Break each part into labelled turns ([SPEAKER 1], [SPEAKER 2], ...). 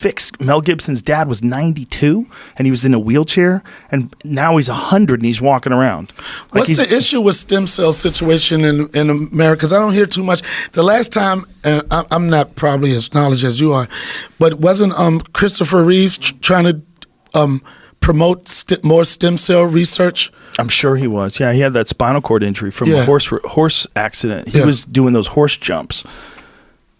[SPEAKER 1] fixed. Mel Gibson's dad was 92 and he was in a wheelchair, and now he's 100 and he's walking around. Like,
[SPEAKER 2] what's the issue with stem cell situation in America? Because I don't hear too much. The last time, and I'm not probably as knowledgeable as you are, but wasn't Christopher Reeves trying to promote more stem cell research?
[SPEAKER 1] I'm sure he was. Yeah, he had that spinal cord injury from a horse accident. He was doing those horse jumps.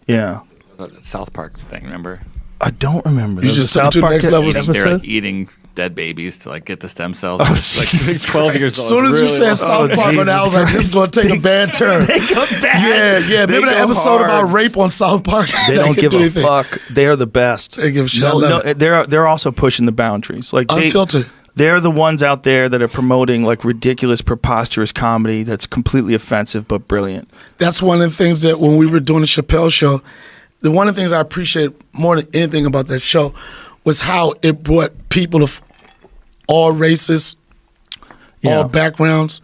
[SPEAKER 1] Yeah.
[SPEAKER 3] That South Park thing, remember?
[SPEAKER 1] I don't remember.
[SPEAKER 2] You just took it to the next level.
[SPEAKER 3] They're like eating dead babies to like get the stem cells. Like 12 years old.
[SPEAKER 2] As soon as you said South Park, I was like, this is going to take a bad turn.
[SPEAKER 1] They go bad.
[SPEAKER 2] Yeah. Remember that episode about rape on South Park?
[SPEAKER 1] They don't give a fuck. They are the best.
[SPEAKER 2] They give a shit.
[SPEAKER 1] No, they're also pushing the boundaries. Like
[SPEAKER 2] Unfiltered.
[SPEAKER 1] They're the ones out there that are promoting like ridiculous, preposterous comedy that's completely offensive but brilliant.
[SPEAKER 2] That's one of the things that when we were doing the Chappelle show, one of the things I appreciate more than anything about that show was how it brought people of all races, all backgrounds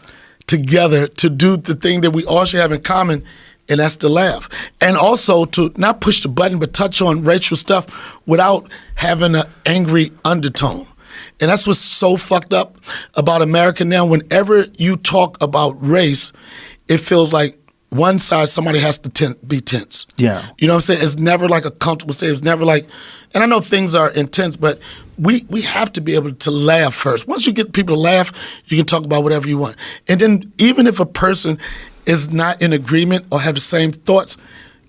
[SPEAKER 2] together to do the thing that we all should have in common, and that's to laugh. And also to not push the button, but touch on racial stuff without having an angry undertone. And that's what's so fucked up about America now. Whenever you talk about race, it feels like one side, somebody has to be tense.
[SPEAKER 1] Yeah.
[SPEAKER 2] You know what I'm saying? It's never like a comfortable state. It's never like, and I know things are intense, but we have to be able to laugh first. Once you get people to laugh, you can talk about whatever you want. And then even if a person is not in agreement or have the same thoughts,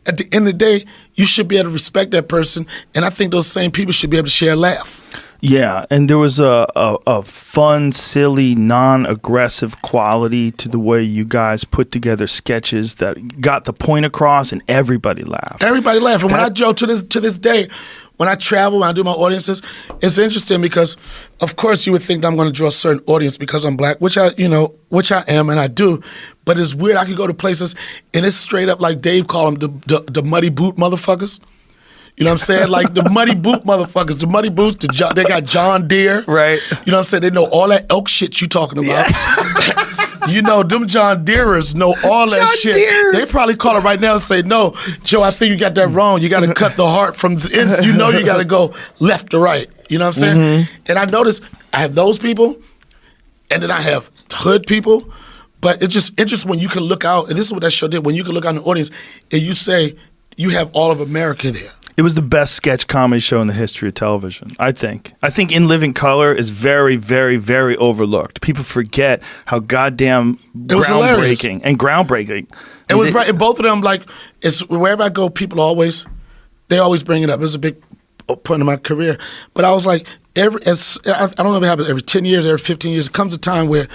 [SPEAKER 2] at the end of the day, you should be able to respect that person. And I think those same people should be able to share a laugh.
[SPEAKER 1] Yeah, and there was a fun, silly, non-aggressive quality to the way you guys put together sketches that got the point across, and everybody laughed.
[SPEAKER 2] Everybody laughed. And when I Joe, to this day, when I travel, when I do my audiences, it's interesting because, of course, you would think that I'm going to draw a certain audience because I'm black, which I am, and I do. But it's weird. I could go to places, and it's straight up like Dave called them the muddy boot motherfuckers. You know what I'm saying? Like the muddy boot motherfuckers, the muddy boots, they got John Deere.
[SPEAKER 1] Right.
[SPEAKER 2] You know what I'm saying? They know all that elk shit you talking about. Yeah. You know, them John Deerers know all that
[SPEAKER 1] John
[SPEAKER 2] shit.
[SPEAKER 1] Deeres.
[SPEAKER 2] They probably call it right now and say, no, Joe, I think you got that wrong. You got to cut the heart from the ends. You know you got to go left to right. You know what I'm saying? Mm-hmm. And I noticed I have those people, and then I have hood people. But it's just when you can look out, and this is what that show did, when you can look out in the audience and you say, you have all of America there.
[SPEAKER 1] It was the best sketch comedy show in the history of television, I think. I think In Living Color is very, very, very overlooked. People forget how goddamn groundbreaking.
[SPEAKER 2] It was right, and both of them, like, it's wherever I go, people they always bring it up. It's a big point in my career. But I was like, I don't know if it happens every 10 years, every 15 years, it comes a time where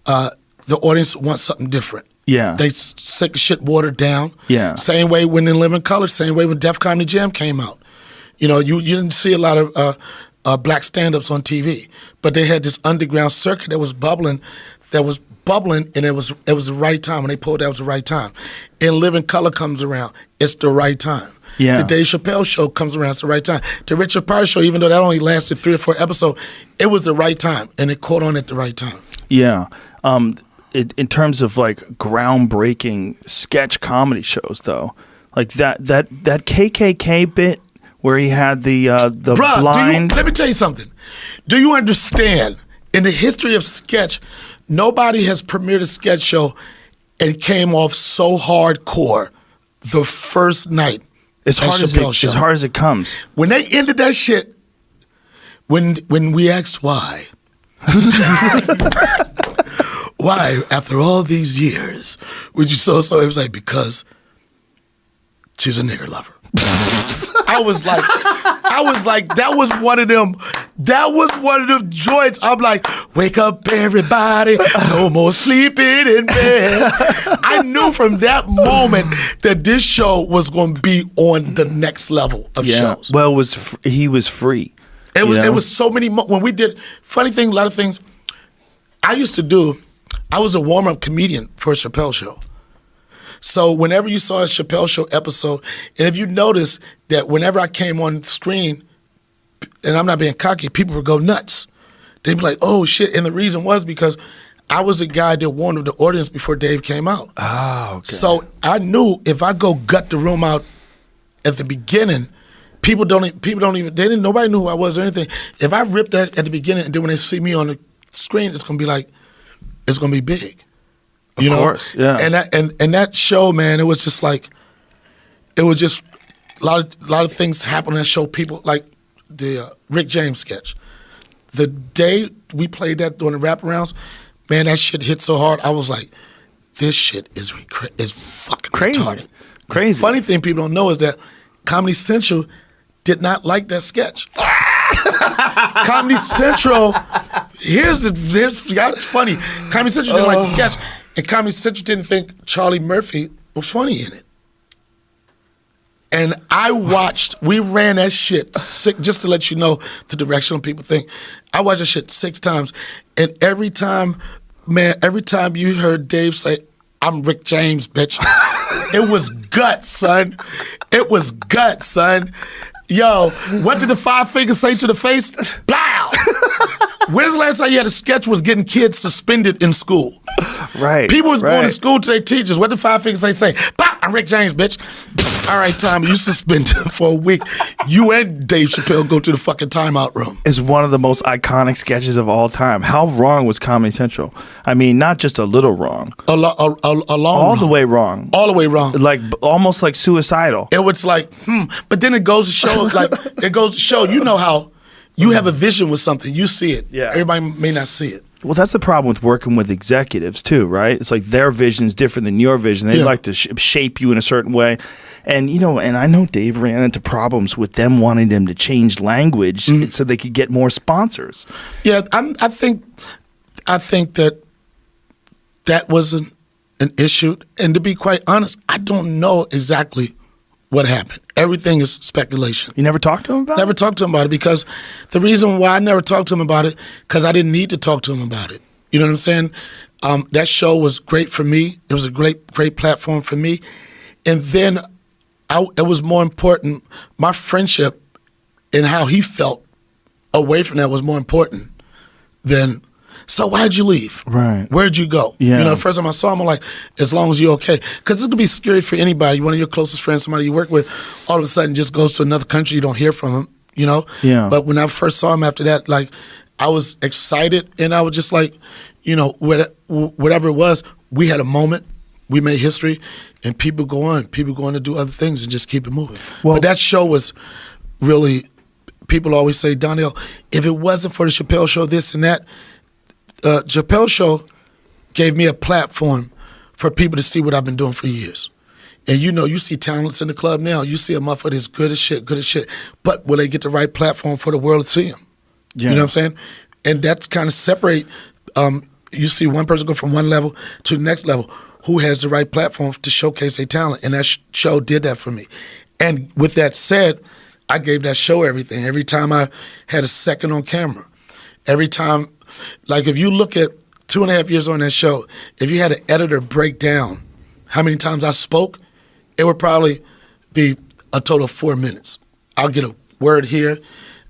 [SPEAKER 2] the audience wants something different.
[SPEAKER 1] Yeah.
[SPEAKER 2] They sick shit watered down.
[SPEAKER 1] Yeah.
[SPEAKER 2] Same way when In Living Color, same way when Def Comedy Jam came out. You know, you didn't see a lot of black stand-ups on TV, but they had this underground circuit that was bubbling, and it was the right time. When they pulled that, was the right time. In Living Color comes around, it's the right time.
[SPEAKER 1] Yeah.
[SPEAKER 2] The Dave Chappelle show comes around, it's the right time. The Richard Pryor show, even though that only lasted 3 or 4 episodes, it was the right time, and it caught on at the right time.
[SPEAKER 1] Yeah. In terms of like groundbreaking sketch comedy shows, though, like that KKK bit where he had the
[SPEAKER 2] Bruh,
[SPEAKER 1] blind.
[SPEAKER 2] Let me tell you something. Do you understand? In the history of sketch, nobody has premiered a sketch show and came off so hardcore the first night.
[SPEAKER 1] As hard as it comes.
[SPEAKER 2] When they ended that shit, when we asked why. Why, after all these years, would you so? It was like, because she's a nigger lover. I was like, that was one of them joints. I'm like, wake up everybody, no more sleeping in bed. I knew from that moment that this show was going to be on the next level of shows.
[SPEAKER 1] Well, he was free.
[SPEAKER 2] It was so many, when we did, funny thing, a lot of things I was a warm-up comedian for a Chappelle show. So whenever you saw a Chappelle show episode, and if you notice that whenever I came on screen, and I'm not being cocky, people would go nuts. They'd be like, oh shit, and the reason was because I was the guy that warned the audience before Dave came out.
[SPEAKER 1] Oh, okay.
[SPEAKER 2] So I knew if I go gut the room out at the beginning, nobody knew who I was or anything. If I ripped that at the beginning and then when they see me on the screen, it's gonna be big.
[SPEAKER 1] Of course, yeah.
[SPEAKER 2] And that show, man, it was just a lot of things happened on that show. People like the Rick James sketch. The day we played that during the wraparounds, man, that shit hit so hard. I was like, this shit is fucking
[SPEAKER 1] Crazy.
[SPEAKER 2] retarded.
[SPEAKER 1] Crazy.
[SPEAKER 2] Funny thing people don't know is that Comedy Central did not like that sketch. Comedy Central, that's funny. Comedy Central didn't like the sketch, and Comedy Central didn't think Charlie Murphy was funny in it. And we ran that shit just to let you know the direction people think. I watched that shit 6 times, and every time you heard Dave say, "I'm Rick James, bitch," it was guts, son. It was guts, son. Yo, what did the 5 fingers say to the face? Blow! When's the last time you had a sketch was getting kids suspended in school?
[SPEAKER 1] Right.
[SPEAKER 2] People was going to school to their teachers. What did 5 fingers say? Bah, I'm Rick James, bitch. All right, Tommy, you suspended for a week. You and Dave Chappelle go to the fucking timeout room.
[SPEAKER 1] Is one of the most iconic sketches of all time. How wrong was Comedy Central? I mean, not just a little wrong.
[SPEAKER 2] All
[SPEAKER 1] the way wrong.
[SPEAKER 2] All the way wrong.
[SPEAKER 1] Like almost like suicidal.
[SPEAKER 2] It was like, But then it goes to show, you know how you have a vision with something. You see it.
[SPEAKER 1] Yeah.
[SPEAKER 2] Everybody may not see it.
[SPEAKER 1] Well, that's the problem with working with executives too, right? It's like their vision is different than your vision. They like to shape you in a certain way. And, and I know Dave ran into problems with them wanting them to change language so they could get more sponsors.
[SPEAKER 2] Yeah, I think that wasn't an issue. And to be quite honest, I don't know exactly what happened. Everything is speculation.
[SPEAKER 1] You never talked to him about it?
[SPEAKER 2] Never talked to him about it because the reason why I never talked to him about it, because I didn't need to talk to him about it. You know what I'm saying? That show was great for me. It was a great platform for me. And then it was more important, my friendship and how he felt away from that was more important than, so why'd you leave?
[SPEAKER 1] Right.
[SPEAKER 2] Where'd you go?
[SPEAKER 1] Yeah.
[SPEAKER 2] The first time I saw him, I'm like, as long as you're okay. Because this could be scary for anybody. One of your closest friends, somebody you work with, all of a sudden just goes to another country, you don't hear from him,
[SPEAKER 1] Yeah.
[SPEAKER 2] But when I first saw him after that, like, I was excited and I was just like, whatever it was, we had a moment. We made history, and people go on to do other things and just keep it moving.
[SPEAKER 1] Well,
[SPEAKER 2] but that show was really, people always say, Donnell, if it wasn't for the Chappelle Show, this and that, Chappelle Show gave me a platform for people to see what I've been doing for years. And you see talents in the club now. You see a motherfucker that's good as shit. But will they get the right platform for the world to see him?
[SPEAKER 1] Yeah.
[SPEAKER 2] You know what I'm saying? And that's kind of separate. You see one person go from one level to the next level. Who has the right platform to showcase their talent? And that show did that for me. And with that said, I gave that show everything. Every time I had a second on camera, every time, like if you look at 2.5 years on that show, if you had an editor break down how many times I spoke, it would probably be a total of 4 minutes. I'll get a word here,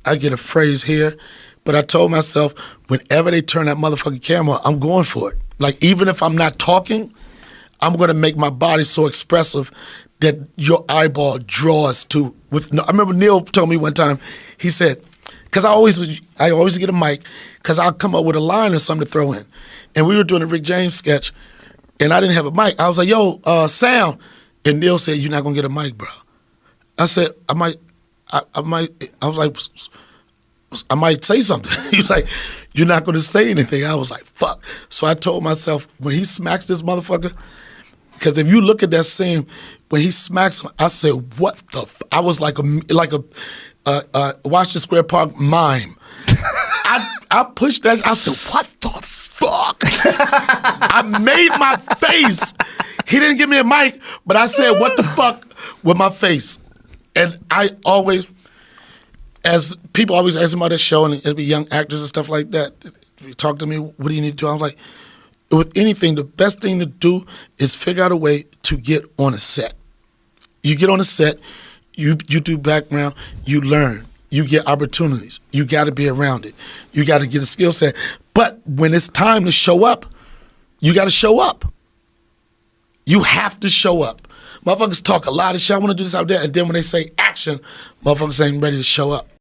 [SPEAKER 2] I get a phrase here, but I told myself, whenever they turn that motherfucking camera, I'm going for it. Like even if I'm not talking, I'm going to make my body so expressive that your eyeball draws to. I remember Neil told me one time, he said, because I always get a mic, because I'll come up with a line or something to throw in. And we were doing a Rick James sketch, and I didn't have a mic. I was like, yo, sound. And Neil said, you're not going to get a mic, bro. I said, I was like, I might say something. He was like, you're not going to say anything. I was like, fuck. So I told myself, when he smacks this motherfucker, because if you look at that scene, when he smacks him, I said, what the I was like a Washington Square Park mime. I pushed that. I said, what the fuck? I made my face. He didn't give me a mic, but I said, what the fuck with my face. And I always, as people always ask me about that show, and as be young actors and stuff like that, talk to me, what do you need to do? I was like, with anything, the best thing to do is figure out a way to get on a set. You get on a set, you do background, you learn, you get opportunities. You got to be around it. You got to get a skill set. But when it's time to show up, you got to show up. You have to show up. Motherfuckers talk a lot of shit. I want to do this out there. And then when they say action, Motherfuckers ain't ready to show up.